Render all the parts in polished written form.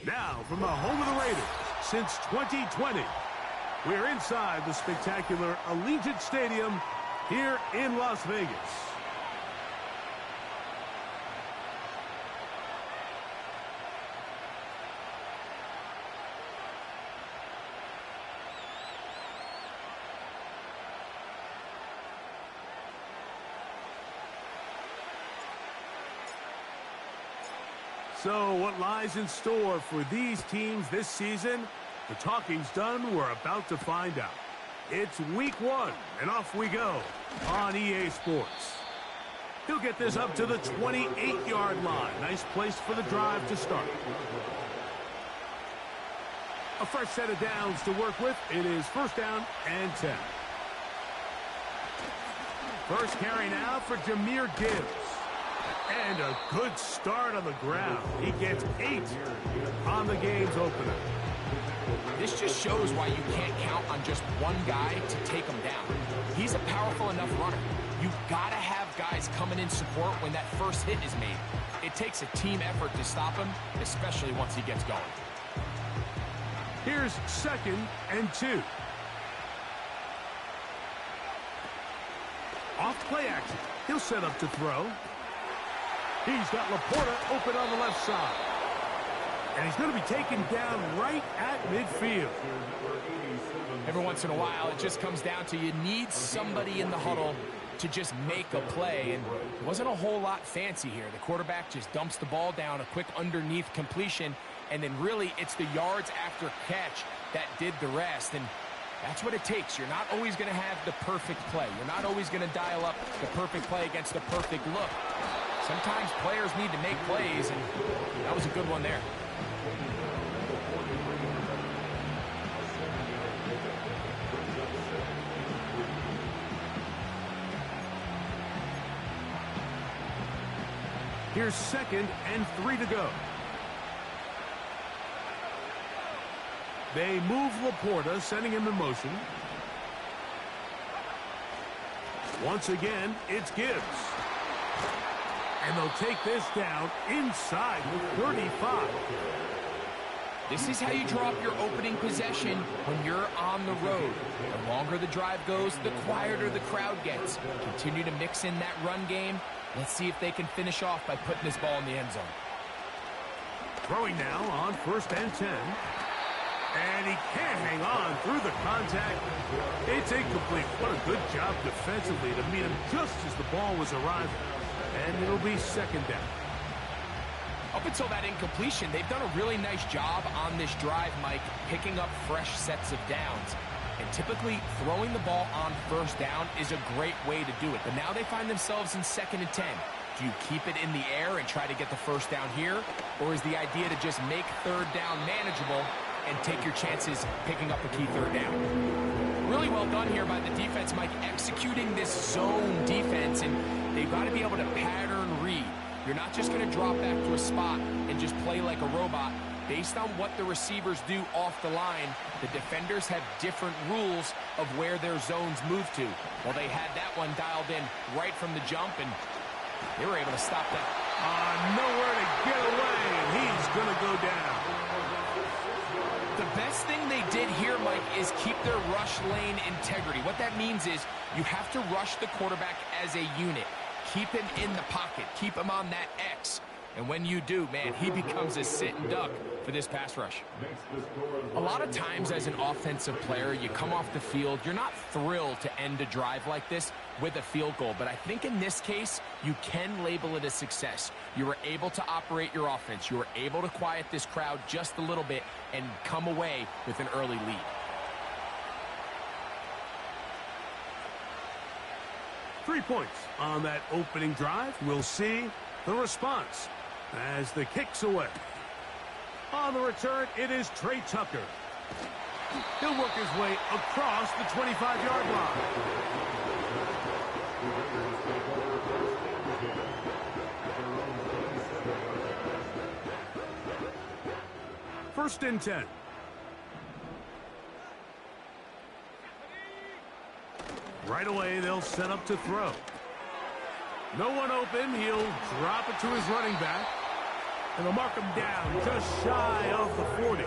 Now, from the home of the Raiders, since 2020, we're inside the spectacular Allegiant Stadium here in Las Vegas. So what lies in store for these teams this season? The talking's done. We're about to find out. It's week 1, and off we go on EA Sports. He'll get this up to the 28-yard line. Nice place for the drive to start. A fresh set of downs to work with. It is first down and 10. First carry now for Jahmyr Gibbs. And a good start on the ground. He gets 8 on the game's opener. This just shows why you can't count on just one guy to take him down. He's a powerful enough runner. You've got to have guys coming in support when that first hit is made. It takes a team effort to stop him, especially once he gets going. Here's second and 2. Off play action. He'll set up to throw. He's got Laporta open on the left side. And he's going to be taken down right at midfield. Every once in a while, it just comes down to you need somebody in the huddle to just make a play. And it wasn't a whole lot fancy here. The quarterback just dumps the ball down, a quick underneath completion, and then really it's the yards after catch that did the rest. And that's what it takes. You're not always going to have the perfect play. You're not always going to dial up the perfect play against the perfect look. Sometimes players need to make plays, and that was a good one there. Here's second and 3 to go. They move Laporta, sending him in motion. Once again, it's Gibbs. And they'll take this down inside the 35. This is how you draw up your opening possession when you're on the road. The longer the drive goes, the quieter the crowd gets. Continue to mix in that run game. Let's see if they can finish off by putting this ball in the end zone. Throwing now on first and 10. And he can't hang on through the contact. It's incomplete. What a good job defensively to meet him just as the ball was arriving. And it'll be second down. Up until that incompletion, they've done a really nice job on this drive, Mike, picking up fresh sets of downs. And typically, throwing the ball on first down is a great way to do it. But now they find themselves in second and 10. Do you keep it in the air and try to get the first down here? Or is the idea to just make third down manageable and take your chances picking up a key third down? Really well done here by the defense, Mike, executing this zone defense, and they've got to be able to pattern read. You're not just going to drop back to a spot and just play like a robot. Based on what the receivers do off the line, the defenders have different rules of where their zones move to. Well, they had that one dialed in right from the jump, and they were able to stop that. Nowhere to get away, and he's going to go down. The best thing they did here, Mike, is keep their rush lane integrity. What that means is you have to rush the quarterback as a unit. Keep him in the pocket. Keep him on that X. And when you do, man, he becomes a sitting duck for this pass rush. A lot of times as an offensive player, you come off the field, you're not thrilled to end a drive like this with a field goal. But I think in this case, you can label it a success. You were able to operate your offense. You were able to quiet this crowd just a little bit and come away with an early lead. Three points on that opening drive. We'll see the response as the kick's away. On the return, it is Trey Tucker. He'll work his way across the 25-yard line. First and 10. Right away, they'll set up to throw. No one open. He'll drop it to his running back. And they'll mark him down just shy of the 40.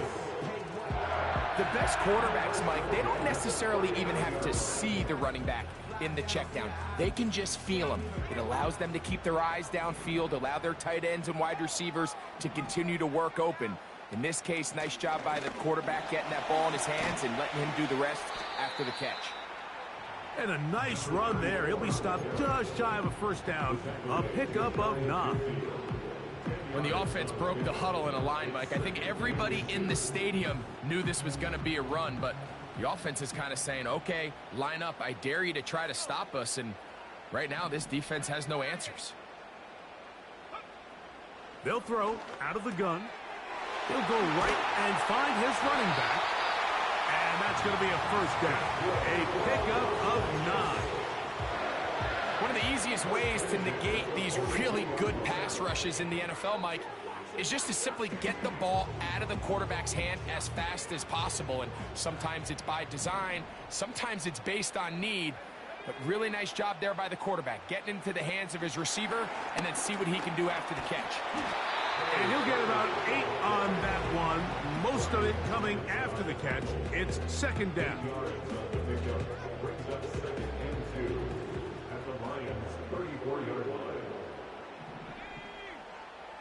The best quarterbacks, Mike, they don't necessarily even have to see the running back in the check down. They can just feel him. It allows them to keep their eyes downfield, allow their tight ends and wide receivers to continue to work open. In this case, nice job by the quarterback getting that ball in his hands and letting him do the rest after the catch. And a nice run there. He'll be stopped just shy of a first down. A pickup of 9. When the offense broke the huddle in a line, Mike, I think everybody in the stadium knew this was going to be a run, but the offense is kind of saying, okay, line up. I dare you to try to stop us, and right now this defense has no answers. They'll throw out of the gun. He'll go right and find his running back, and that's going to be a first down. A pickup of 9. One of the easiest ways to negate these really good pass rushes in the NFL, Mike, is just to simply get the ball out of the quarterback's hand as fast as possible. And sometimes it's by design, sometimes it's based on need. But really nice job there by the quarterback, getting into the hands of his receiver and then see what he can do after the catch. And he'll get about 8 on that one, most of it coming after the catch. It's second down.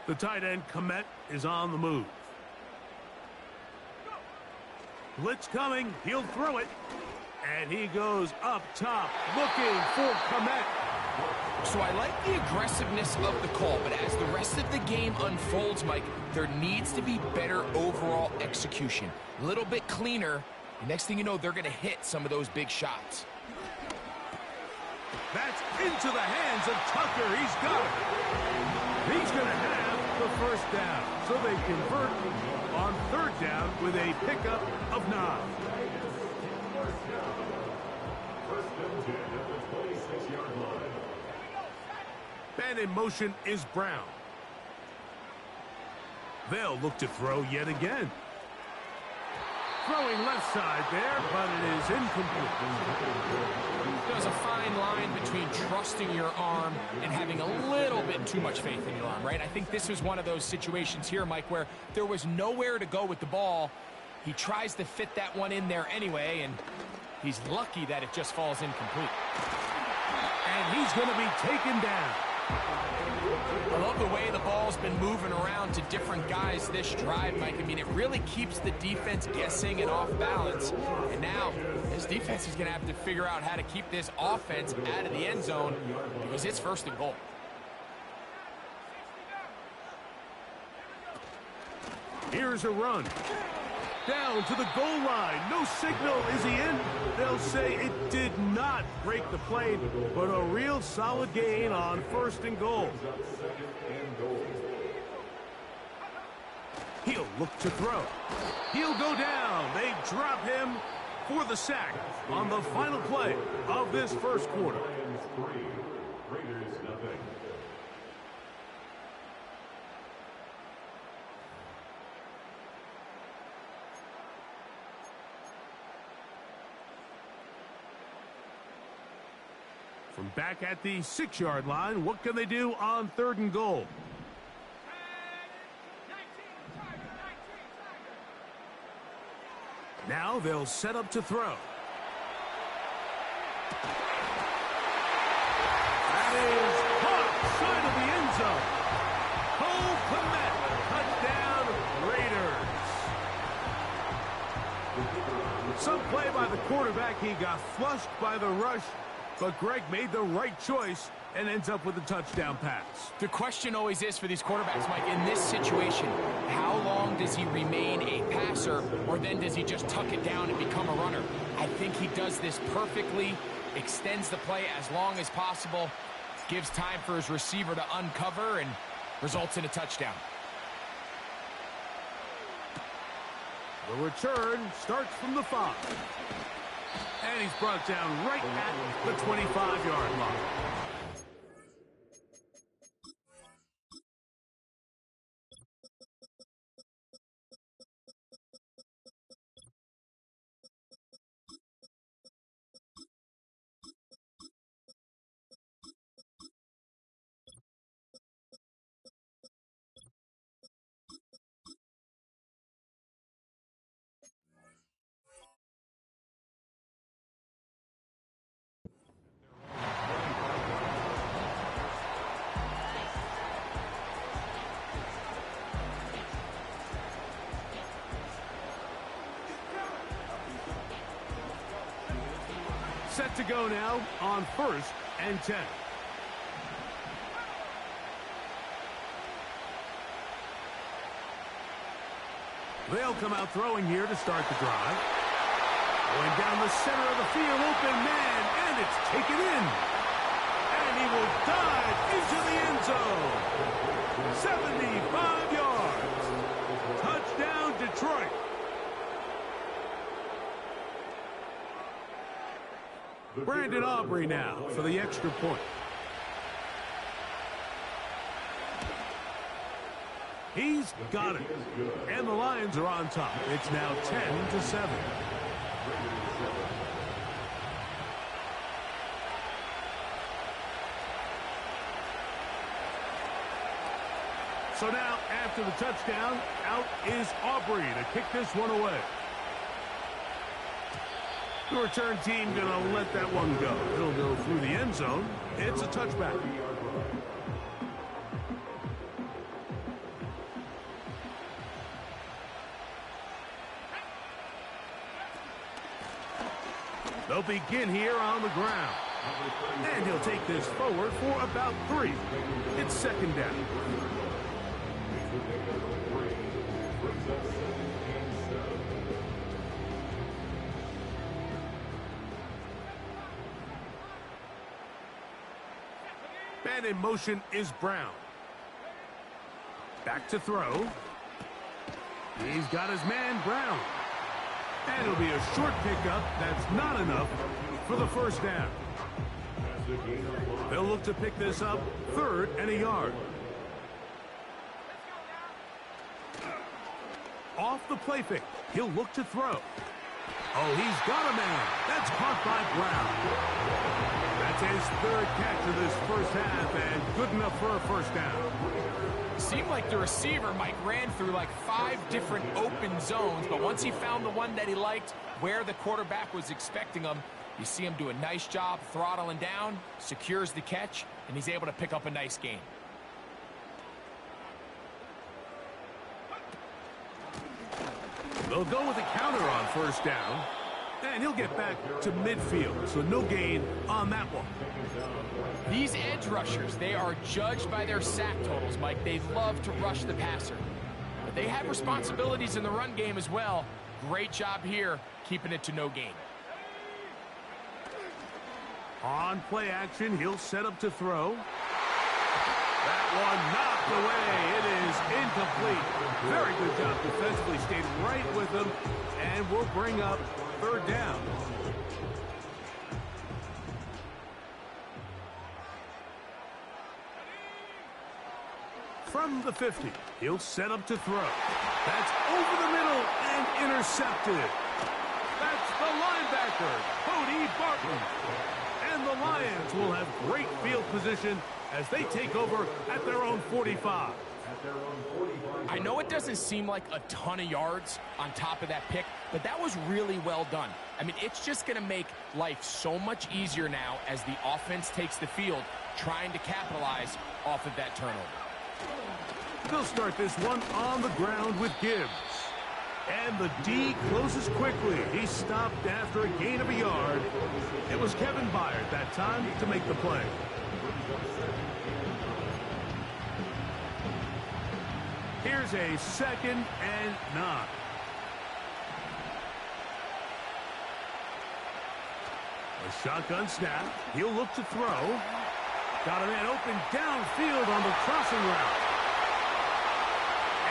The tight end, Komet, is on the move. Blitz coming. He'll throw it. And he goes up top, looking for Komet. So I like the aggressiveness of the call, but as the rest of the game unfolds, Mike, there needs to be better overall execution. A little bit cleaner. Next thing you know, they're going to hit some of those big shots. That's into the hands of Tucker. He's got it. He's going to have the first down. So they convert on third down with a pickup of 9. And in motion is Brown. They'll look to throw yet again. Throwing left side there, but it is incomplete. There's a fine line between trusting your arm and having a little bit too much faith in your arm, right? I think this was one of those situations here, Mike, where there was nowhere to go with the ball. He tries to fit that one in there anyway, and he's lucky that it just falls incomplete. And he's going to be taken down. I love the way the ball's been moving around to different guys this drive, Mike. I mean, it really keeps the defense guessing and off balance. And now, this defense is going to have to figure out how to keep this offense out of the end zone because it's first and goal. Here's a run. Down to the goal line. No signal. Is he in? They'll say it did not break the plane, but a real solid gain on first and goal. He'll look to throw. He'll go down. They drop him for the sack on the final play of this first quarter. From back at the 6-yard line, what can they do on third and goal? Now they'll set up to throw. That is caught side of the end zone. Cole Kmet, touchdown Raiders. Some play by the quarterback. He got flushed by the rush. But Greg made the right choice and ends up with a touchdown pass. The question always is for these quarterbacks, Mike, in this situation, how long does he remain a passer, or then does he just tuck it down and become a runner? I think he does this perfectly, extends the play as long as possible, gives time for his receiver to uncover, and results in a touchdown. The return starts from the 5. And he's brought down right at the 25-yard line. to go now on 1st and 10. They'll come out throwing here to start the drive. Going down the center of the field, open man, and it's taken in. And he will dive into the end zone. 75 yards. Touchdown, Detroit. Brandon Aubrey now for the extra point. He's got it. And the Lions are on top. It's now 10-7. So now, after the touchdown, out is Aubrey to kick this one away. The return team going to let that one go. It'll go through the end zone. It's a touchback. They'll begin here on the ground. And he'll take this forward for about 3. It's second down. Man in motion is Brown. Back to throw. He's got his man, Brown. And it'll be a short pickup. That's not enough for the first down. They'll look to pick this up 3rd and a yard. Off the play fake. He'll look to throw. Oh, he's got a man. That's caught by Brown. That's his 3rd catch of this first half, and good enough for a first down. Seemed like the receiver, Mike, ran through like 5 different open zones, but once he found the one that he liked, where the quarterback was expecting him, you see him do a nice job throttling down, secures the catch, and he's able to pick up a nice gain. They'll go with a counter on first down, and he'll get back to midfield, so no gain on that one. These edge rushers, they are judged by their sack totals, Mike. They love to rush the passer. But they have responsibilities in the run game as well. Great job here, keeping it to no gain. On play action, he'll set up to throw. That one knocked away. It is incomplete. Very good job defensively. Stayed right with him, and will bring up 3rd down. From the 50, he'll set up to throw. That's over the middle and intercepted. That's the linebacker, Cody Barton. And the Lions will have great field position as they take over at their own 45. I know it doesn't seem like a ton of yards on top of that pick, but that was really well done. I mean, it's just going to make life so much easier now as the offense takes the field, trying to capitalize off of that turnover. They'll start this one on the ground with Gibbs. And the D closes quickly. He stopped after a gain of a yard. It was Kevin Byard that time to make the play. Here's a 2nd and 9. A shotgun snap. He'll look to throw. Got a man open downfield on the crossing route.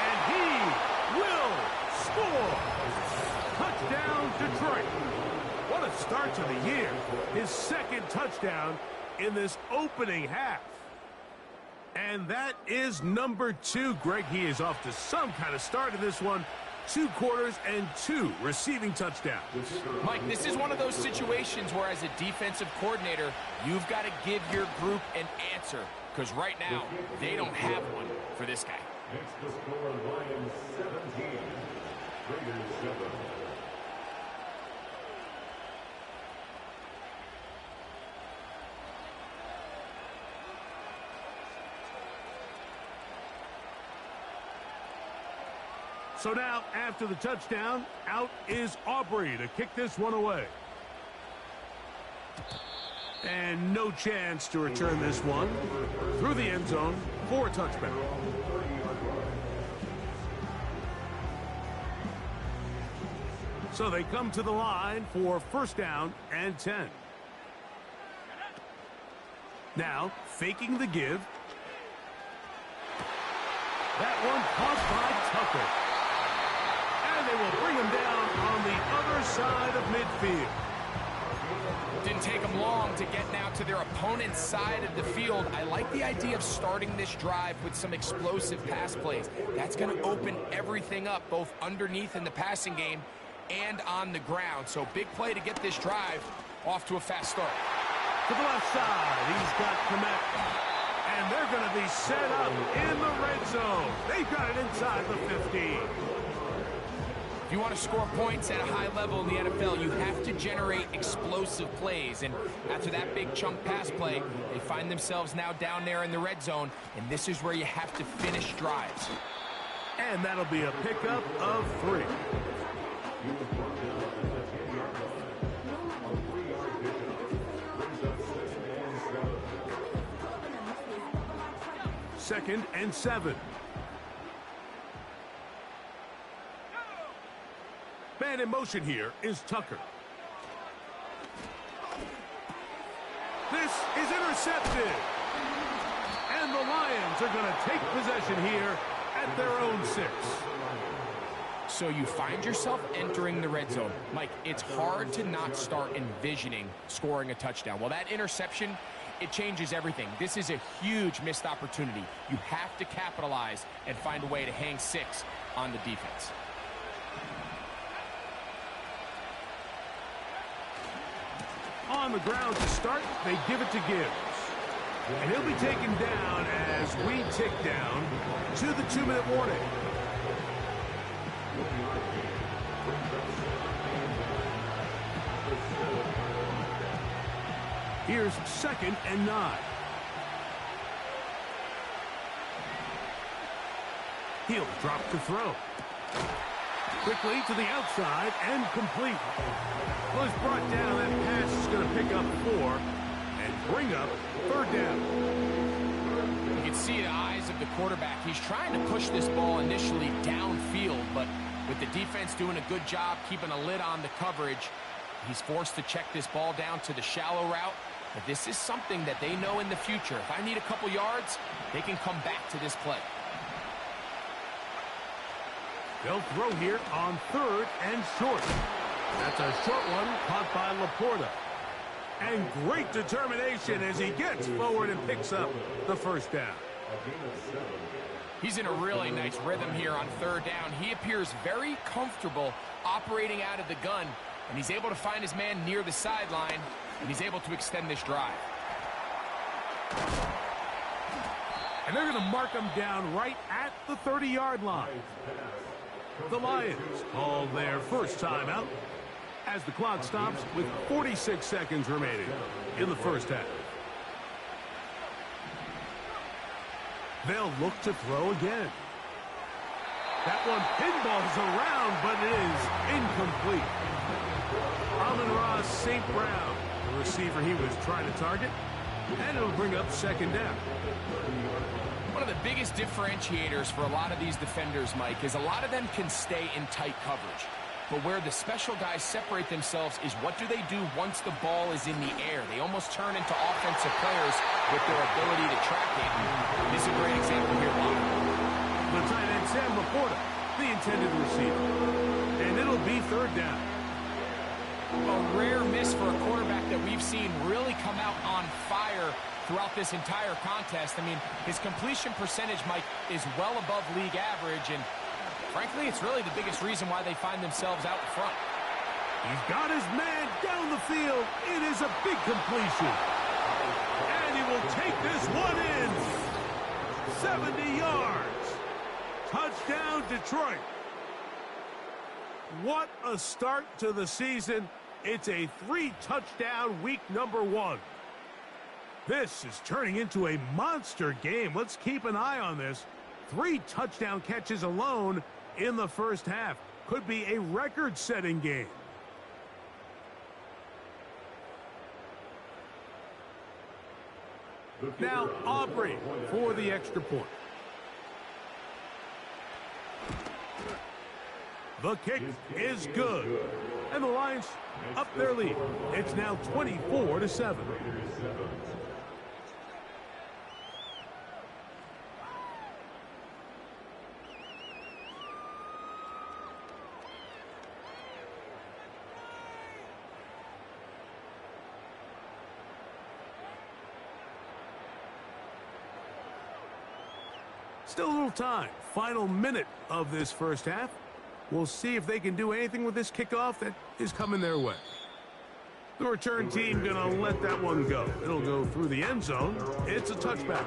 And he will score. Touchdown, Detroit. What a start to the year. His 2nd touchdown in this opening half. And that is number 2. Greg, he is off to some kind of start in this one. 2 quarters and 2 receiving touchdowns. Mike, this is one of those situations where as a defensive coordinator, you've got to give your group an answer. Because right now, they don't have one for this guy. Next to score, Lions 17, Raiders 7. So now, after the touchdown, out is Aubrey to kick this one away. And no chance to return this one through the end zone for a touchback. So they come to the line for first down and 10. Now, faking the give. That one caught by Tucker. And they will bring him down on the other side of midfield. Didn't take them long to get now to their opponent's side of the field. I like the idea of starting this drive with some explosive pass plays. That's going to open everything up, both underneath in the passing game and on the ground. So big play to get this drive off to a fast start. To the left side, he's got Komet. And they're going to be set up in the red zone. They've got it inside the 15. If you want to score points at a high level in the NFL, you have to generate explosive plays. And after that big chunk pass play, they find themselves now down there in the red zone. And this is where you have to finish drives. And that'll be a pickup of 3. Second and 7. Man in motion here is Tucker. This is intercepted. And the Lions are going to take possession here at their own 6. So you find yourself entering the red zone. Mike, it's hard to not start envisioning scoring a touchdown. Well, that interception, it changes everything. This is a huge missed opportunity. You have to capitalize and find a way to hang 6 on the defense. On the ground to start, they give it to Gibbs. And he'll be taken down as we tick down to the 2-minute warning. Here's second and 9. He'll drop to throw. Quickly to the outside and complete. Well, he's brought down. That pass is going to pick up 4 and bring up third down. You can see the eyes of the quarterback. He's trying to push this ball initially downfield, but with the defense doing a good job keeping a lid on the coverage, he's forced to check this ball down to the shallow route. But this is something that they know in the future. If I need a couple yards, they can come back to this play. They'll throw here on third and short. That's a short one caught by Laporta. And great determination as he gets forward and picks up the first down. He's in a really nice rhythm here on third down. He appears very comfortable operating out of the gun, and he's able to find his man near the sideline, and he's able to extend this drive. And they're going to mark him down right at the 30-yard line. The Lions call their first timeout as the clock stops with 46 seconds remaining in the first half. They'll look to throw again. That one pinballs around, but it is incomplete. Amon-Ra St. Brown, the receiver he was trying to target, and it'll bring up second down. One of the biggest differentiators for a lot of these defenders, Mike, is a lot of them can stay in tight coverage. But where the special guys separate themselves is what do they do once the ball is in the air? They almost turn into offensive players with their ability to track it. This is a great example here, Bob. The tight end, Sam Laporta, the intended receiver. And it'll be third down. A rare miss for a quarterback that we've seen really come out on fire throughout this entire contest. I mean, his completion percentage, Mike, is well above league average, and frankly, it's really the biggest reason why they find themselves out in front. He's got his man down the field. It is a big completion. And he will take this one in. 70 yards. Touchdown, Detroit. What a start to the season. It's a 3-touchdown week number 1. This is turning into a monster game. Let's keep an eye on this. 3 touchdown catches alone in the first half. Could be a record-setting game. Now Aubrey for the extra point. The kick is good. And the Lions up their lead. It's now 24-7. Still a little time. Final minute of this first half. We'll see if they can do anything with this kickoff that is coming their way. The return team going to let that one go. It'll go through the end zone. It's a touchback.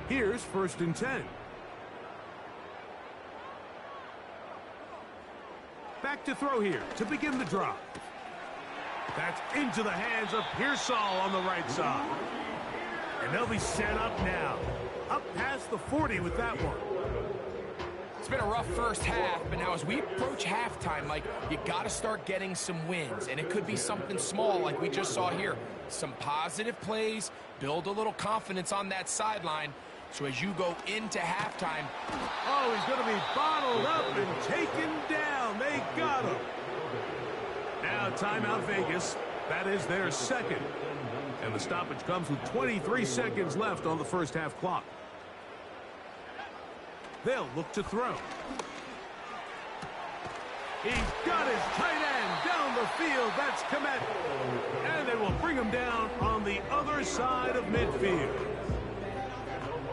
Here's 1st and 10. Back to throw here to begin the drive. That's into the hands of Pearsall on the right side. And they'll be set up now. Up past the 40 with that one. It's been a rough first half, but now as we approach halftime, Mike, you got to start getting some wins. And it could be something small like we just saw here. Some positive plays, build a little confidence on that sideline. So as you go into halftime. Oh, he's going to be bottled up and taken down. They got him. Now timeout Vegas. That is their second. And the stoppage comes with 23 seconds left on the first half clock. They'll look to throw. He's got his tight end down the field. That's Komet. And they will bring him down on the other side of midfield.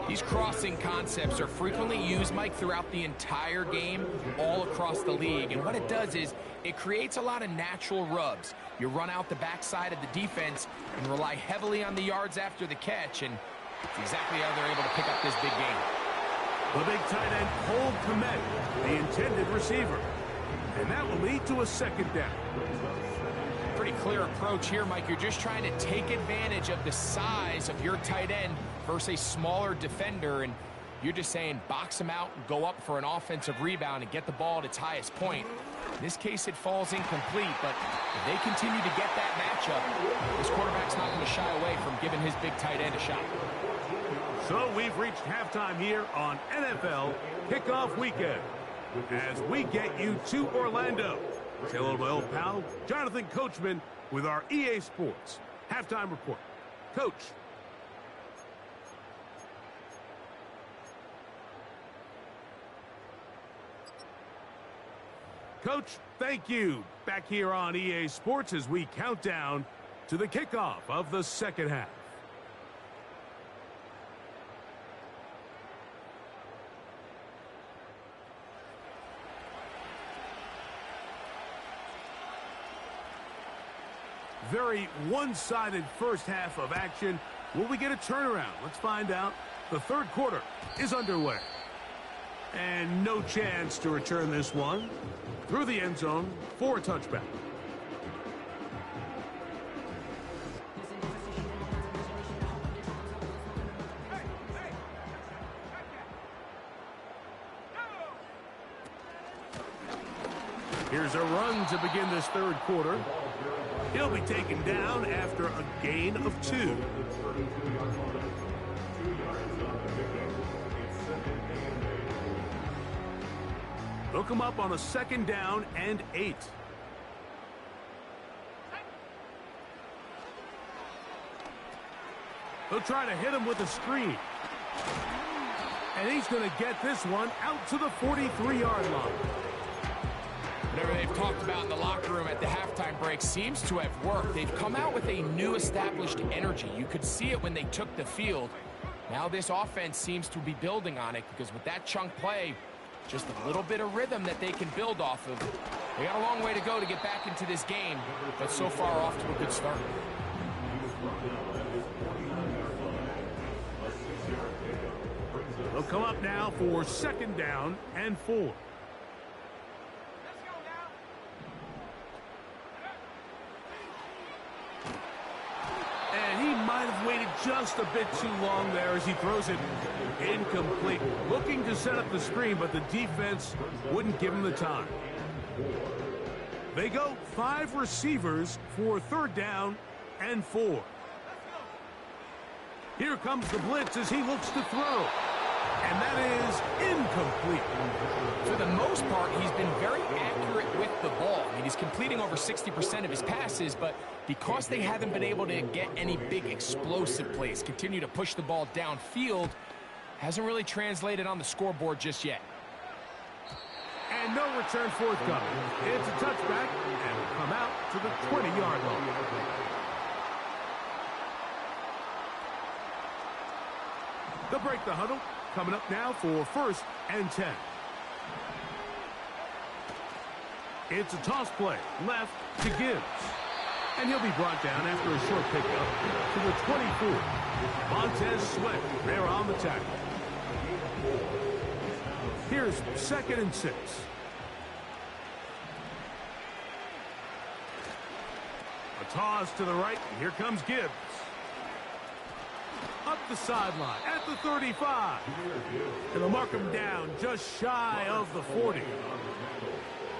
These crossing concepts are frequently used, Mike, throughout the entire game, all across the league. And what it does is it creates a lot of natural rubs. You run out the backside of the defense and rely heavily on the yards after the catch. And it's exactly how they're able to pick up this big game. The big tight end Cole Komet, the intended receiver. And that will lead to a second down. Pretty clear approach here, Mike. You're just trying to take advantage of the size of your tight end versus a smaller defender. And you're just saying box him out and go up for an offensive rebound and get the ball at its highest point. In this case, it falls incomplete. But if they continue to get that matchup, this quarterback's not going to shy away from giving his big tight end a shot. So we've reached halftime here on NFL Kickoff Weekend as we get you to Orlando. Say hello to my old pal, Jonathan Coachman, with our EA Sports Halftime Report. Coach. Coach, thank you. Back here on EA Sports as we count down to the kickoff of the second half. Very one-sided first half of action. Will we get a turnaround? Let's find out. The third quarter is underway. And no chance to return this one through the end zone for a touchback. Here's a run to begin this third quarter. He'll be taken down after a gain of 2. They'll come up on a 2nd down and 8. They'll try to hit him with a screen. And he's going to get this one out to the 43-yard line. Whatever they've talked about in the locker room at the halftime break seems to have worked. They've come out with a new established energy. You could see it when they took the field. Now this offense seems to be building on it because with that chunk play, just a little bit of rhythm that they can build off of. They got a long way to go to get back into this game, but so far off to a good start. They'll come up now for 2nd down and 4. And he might have waited just a bit too long there as he throws it incomplete. Looking to set up the screen, but the defense wouldn't give him the time. They go 5 receivers for 3rd down and 4. Here comes the blitz as he looks to throw. And that is incomplete. For the most part, he's been very accurate with the ball. I mean, he's completing over 60% of his passes, but because they haven't been able to get any big explosive plays, continue to push the ball downfield, hasn't really translated on the scoreboard just yet. And no return forthcoming. It's a touchback, and will come out to the 20-yard line. They'll break the huddle. Coming up now for 1st and 10. It's a toss play, left to Gibbs. And he'll be brought down after a short pickup to the 24. Montez Sweat there on the tackle. Here's 2nd and 6. A toss to the right, and here comes Gibbs. Up the sideline at the 35. And they'll mark him down just shy of the 40.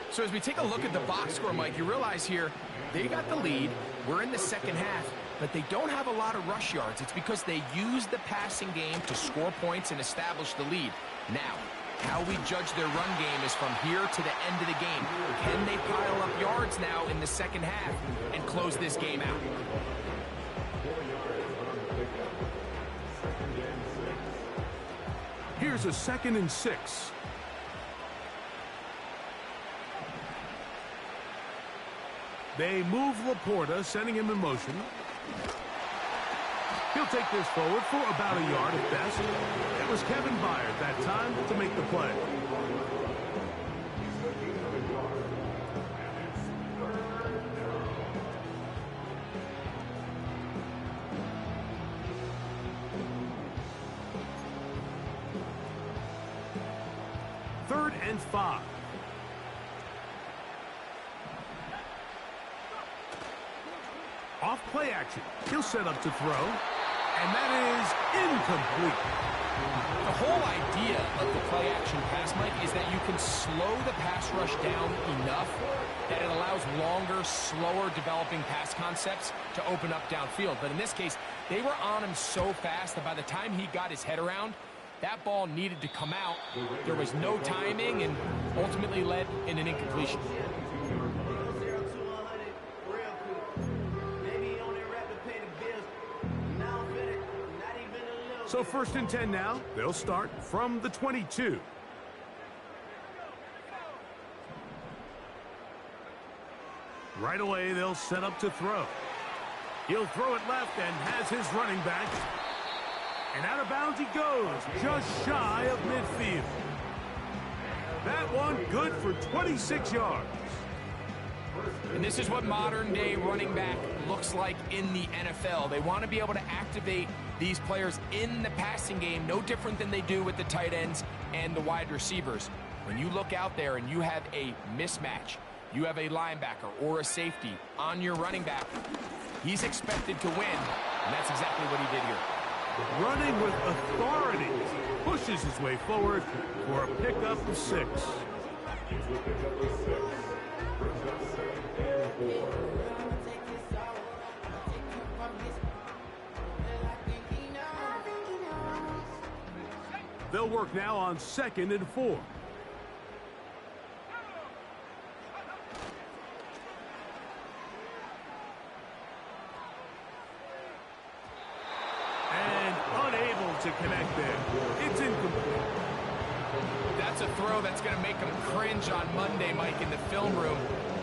So as we take a look at the box score, Mike, you realize here they got the lead. We're in the second half, but they don't have a lot of rush yards. It's because they use the passing game to score points and establish the lead. Now, how we judge their run game is from here to the end of the game. Can they pile up yards now in the second half and close this game out? Here's a 2nd and 6. They move Laporta, sending him in motion. He'll take this forward for about a yard at best. It was Kevin Byard that time to make the play. Third and 5. Off play action. He'll set up to throw. And that is incomplete. The whole idea of the play action pass, Mike, is that you can slow the pass rush down enough that it allows longer, slower developing pass concepts to open up downfield. But in this case, they were on him so fast that by the time he got his head around, that ball needed to come out. There was no timing and ultimately led in an incompletion. So 1st and 10 now. They'll start from the 22. Right away, they'll set up to throw. He'll throw it left and has his running back. And out of bounds he goes, just shy of midfield. That one good for 26 yards. And this is what modern-day running back looks like in the NFL. They want to be able to activate these players in the passing game, no different than they do with the tight ends and the wide receivers. When you look out there and you have a mismatch, you have a linebacker or a safety on your running back, he's expected to win, and that's exactly what he did here. Running with authority, pushes his way forward for a pickup of 6. They'll work now on 2nd and 4. And unable to connect there. It's incomplete. That's a throw that's going to make them cringe on Monday, Mike, in the film room.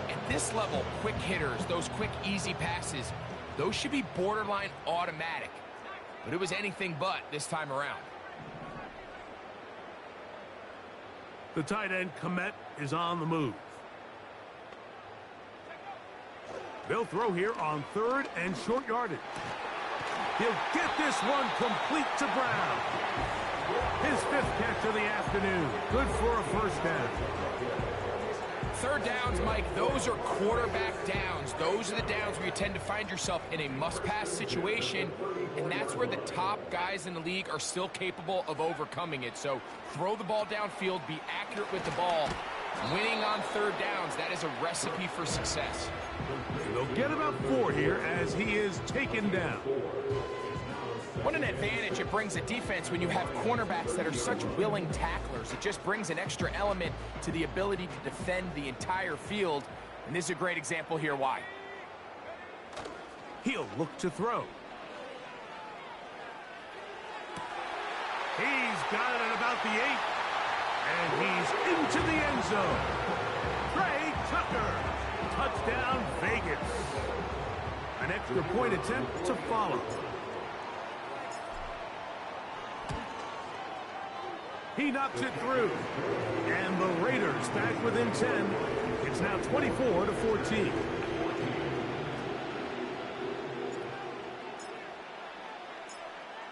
At this level, quick hitters, those quick, easy passes, those should be borderline automatic. But it was anything but this time around. The tight end, Komet, is on the move. They'll throw here on 3rd and short yardage. He'll get this one complete to Brown. His 5th catch of the afternoon. Good for a 1st down. 3rd downs, Mike, those are quarterback downs. Those are the downs where you tend to find yourself in a must-pass situation, and that's where the top guys in the league are still capable of overcoming it. So throw the ball downfield, be accurate with the ball. Winning on 3rd downs, that is a recipe for success. They'll get about 4 here as he is taken down. What an advantage it brings a defense when you have cornerbacks that are such willing tacklers. It just brings an extra element to the ability to defend the entire field. And this is a great example here why. He'll look to throw. He's got it at about the 8. And he's into the end zone. Trey Tucker. Touchdown, Vegas. An extra point attempt to follow. He knocks it through. And the Raiders back within 10. It's now 24-14.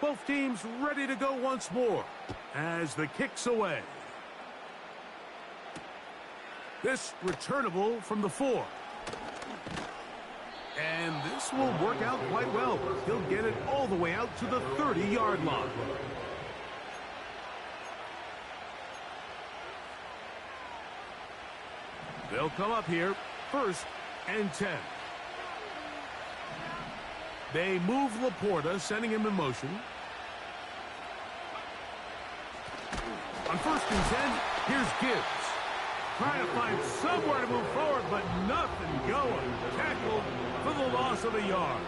Both teams ready to go once more as the kick's away. This returnable from the 4. And this will work out quite well. He'll get it all the way out to the 30-yard line. They'll come up here, 1st and 10. They move Laporta, sending him in motion. On 1st and 10, here's Gibbs. Trying to find somewhere to move forward, but nothing going. Tackled for the loss of a yard.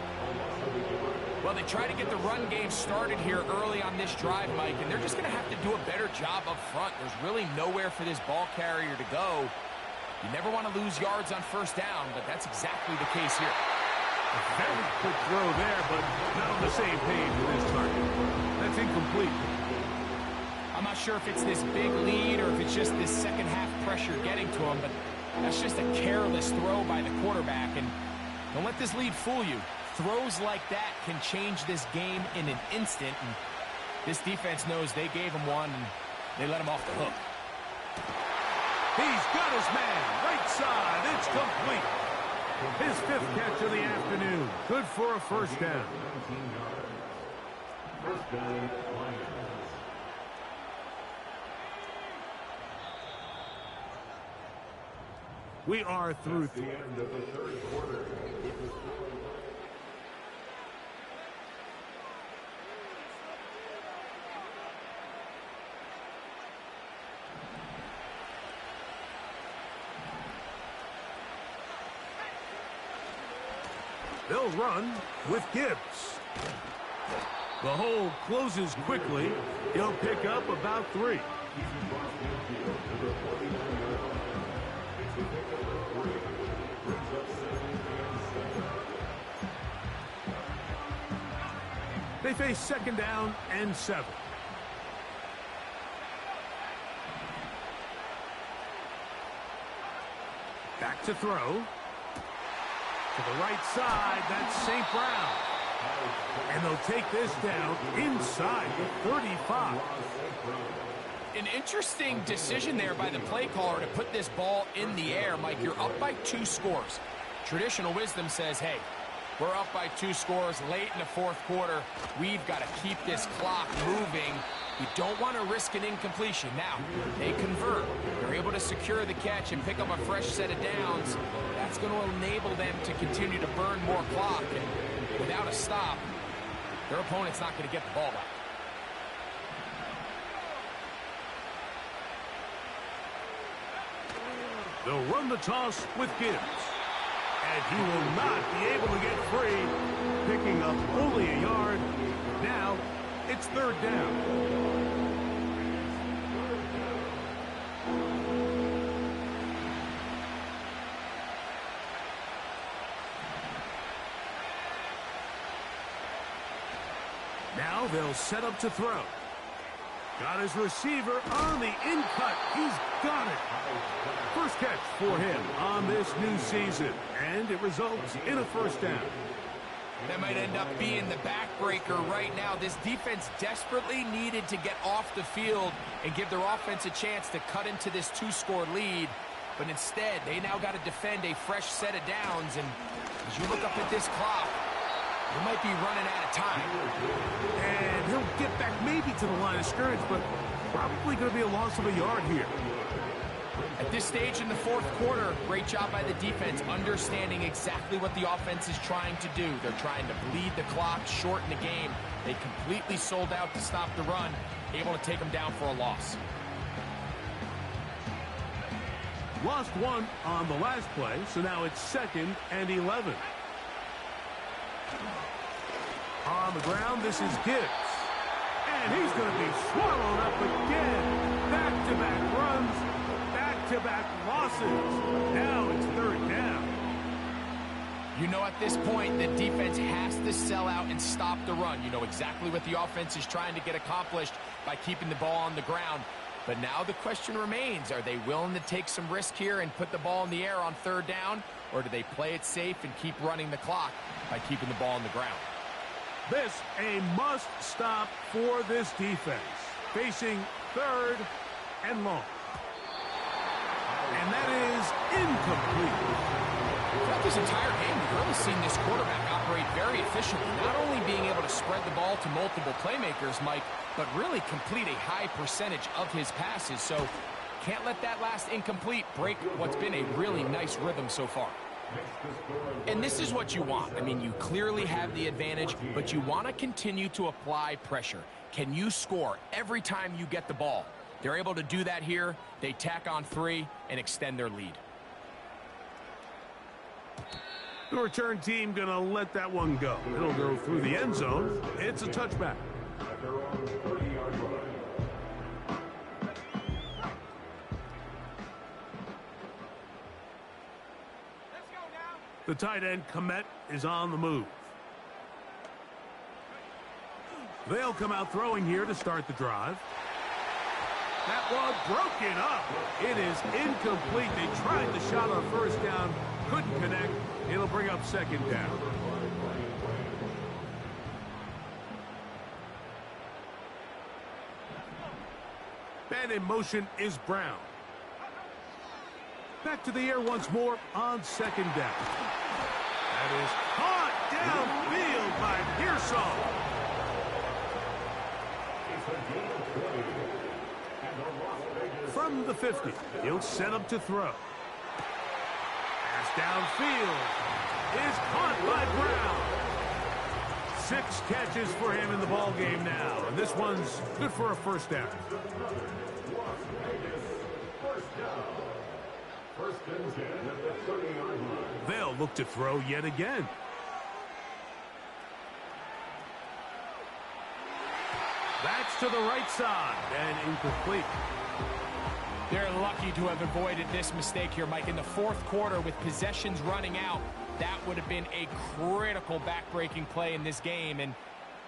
Well, they try to get the run game started here early on this drive, Mike, and they're just going to have to do a better job up front. There's really nowhere for this ball carrier to go. You never want to lose yards on 1st down, but that's exactly the case here. A very quick throw there, but not on the same page with his target. That's incomplete. I'm not sure if it's this big lead or if it's just this second half pressure getting to him, but that's just a careless throw by the quarterback. And don't let this lead fool you. Throws like that can change this game in an instant. And this defense knows they gave him one, and they let him off the hook. He's got his man. Right side. It's complete. His 5th catch of the afternoon. Good for a 1st down. First down, Lions. We are through. At the end of the 3rd quarter. They'll run with Gibbs. The hole closes quickly. He'll pick up about 3. They face 2nd down and 7. Back to throw. To the right side, that's St. Brown. And they'll take this down inside the 35. An interesting decision there by the play caller to put this ball in the air. Mike, you're up by 2 scores. Traditional wisdom says, hey, we're up by 2 scores late in the 4th quarter. We've got to keep this clock moving. You don't want to risk an incompletion. Now, they convert. They're able to secure the catch and pick up a fresh set of downs. That's going to enable them to continue to burn more clock. And without a stop, their opponent's not going to get the ball back. They'll run the toss with Gibbs. And he will not be able to get free, picking up only a yard. Now, it's 3rd down. Now they'll set up to throw. Got his receiver on the in-cut. He's got it. First catch for him on this new season, and it results in a 1st down. That might end up being the backbreaker right now. This defense desperately needed to get off the field and give their offense a chance to cut into this 2-score lead. But instead, they now got to defend a fresh set of downs. And as you look up at this clock, they might be running out of time. And he'll get back maybe to the line of scrimmage, but probably going to be a loss of a yard here. At this stage in the fourth quarter, great job by the defense, understanding exactly what the offense is trying to do. They're trying to bleed the clock, shorten the game. They completely sold out to stop the run, able to take them down for a loss. Lost one on the last play, so now it's 2nd and 11. On the ground, this is Gibbs. And he's going to be swallowed up again. Back-to-back runs, back-to-back losses. Now it's 3rd down. You know, at this point, the defense has to sell out and stop the run. You know exactly what the offense is trying to get accomplished by keeping the ball on the ground. But now the question remains, are they willing to take some risk here and put the ball in the air on 3rd down? Or do they play it safe and keep running the clock by keeping the ball on the ground? This a must-stop for this defense. Facing 3rd and long. And that is incomplete. Throughout this entire game, we've really seen this quarterback operate very efficiently. Not only being able to spread the ball to multiple playmakers, Mike, but really complete a high percentage of his passes. So can't let that last incomplete break what's been a really nice rhythm so far. And this is what you want. I mean, you clearly have the advantage, but you want to continue to apply pressure. Can you score every time you get the ball? They're able to do that here. They tack on 3 and extend their lead. The return team going to let that one go. It'll go through the end zone. It's a touchback. The tight end, Komet, is on the move. They'll come out throwing here to start the drive. That one broken up. It is incomplete. They tried the shot on 1st down. Couldn't connect. It'll bring up 2nd down. Man in motion is Brown. Back to the air once more on 2nd down. That is caught downfield by Pearsall. From the 50, he'll set up to throw. Pass downfield is caught by Brown. 6 catches for him in the ball game now, and this one's good for a 1st down. They'll look to throw yet again. That's to the right side and incomplete. They're lucky to have avoided this mistake here, Mike. In the 4th quarter, with possessions running out, that would have been a critical back-breaking play in this game. And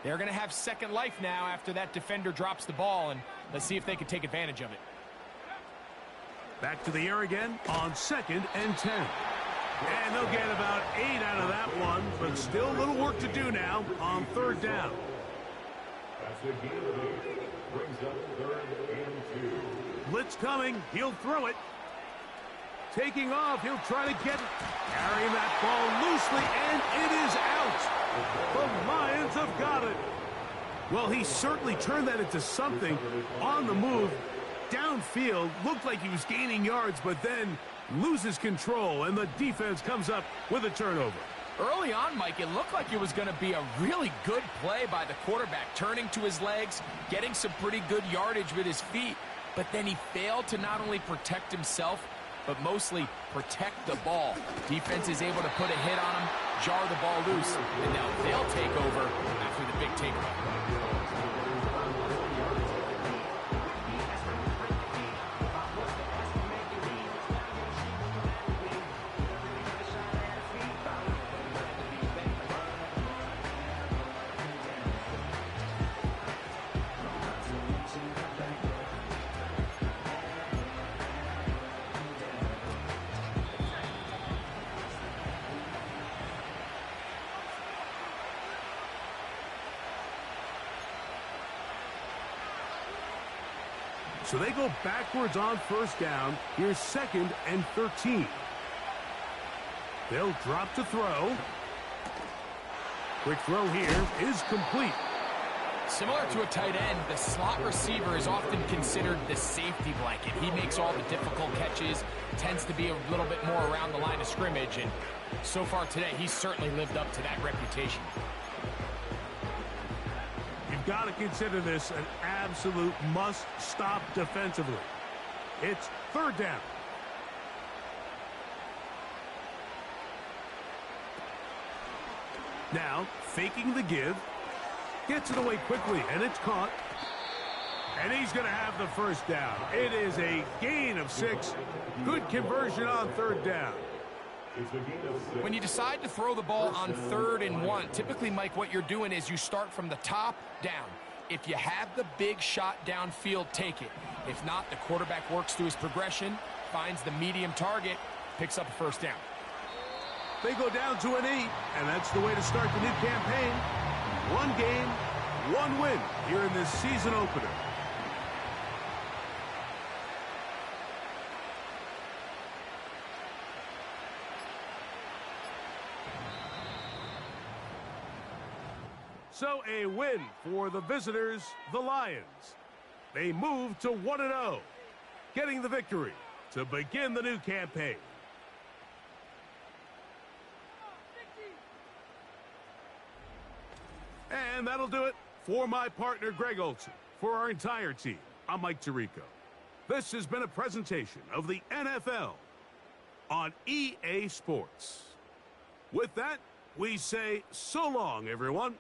they're going to have second life now after that defender drops the ball. And let's see if they can take advantage of it. Back to the air again on 2nd and 10. And they'll get about 8 out of that one, but still a little work to do now on 3rd down. That's a gain of 8. Brings up 3rd and 2. Blitz coming. He'll throw it. Taking off. He'll try to get it. Carrying that ball loosely, and it is out. The Lions have got it. Well, he certainly turned that into something on the move. Downfield, looked like he was gaining yards, but then loses control, and the defense comes up with a turnover. Early on, Mike, it looked like it was going to be a really good play by the quarterback, turning to his legs, getting some pretty good yardage with his feet, but then he failed to not only protect himself, but mostly protect the ball. Defense is able to put a hit on him, jar the ball loose, and now they'll take over after the big takeaway. So they go backwards on 1st down. Here's 2nd and 13. They'll drop to throw. Quick throw here is complete. Similar to a tight end, the slot receiver is often considered the safety blanket. He makes all the difficult catches, tends to be a little bit more around the line of scrimmage, and so far today, he's certainly lived up to that reputation. You've got to consider this an absolute must-stop defensively. It's third down. Now, faking the give. Gets it away quickly, and it's caught. And he's going to have the first down. It is a gain of 6. Good conversion on third down. When you decide to throw the ball on 3rd and 1, typically, Mike, what you're doing is you start from the top down. If you have the big shot downfield, take it. If not, the quarterback works through his progression, finds the medium target, picks up a first down. They go down to an 8, and that's the way to start the new campaign. 1 game, 1 win here in this season opener. So a win for the visitors, the Lions. They move to 1-0, getting the victory to begin the new campaign. And that'll do it for my partner, Greg Olson. For our entire team, I'm Mike Tirico. This has been a presentation of the NFL on EA Sports. With that, we say so long, everyone.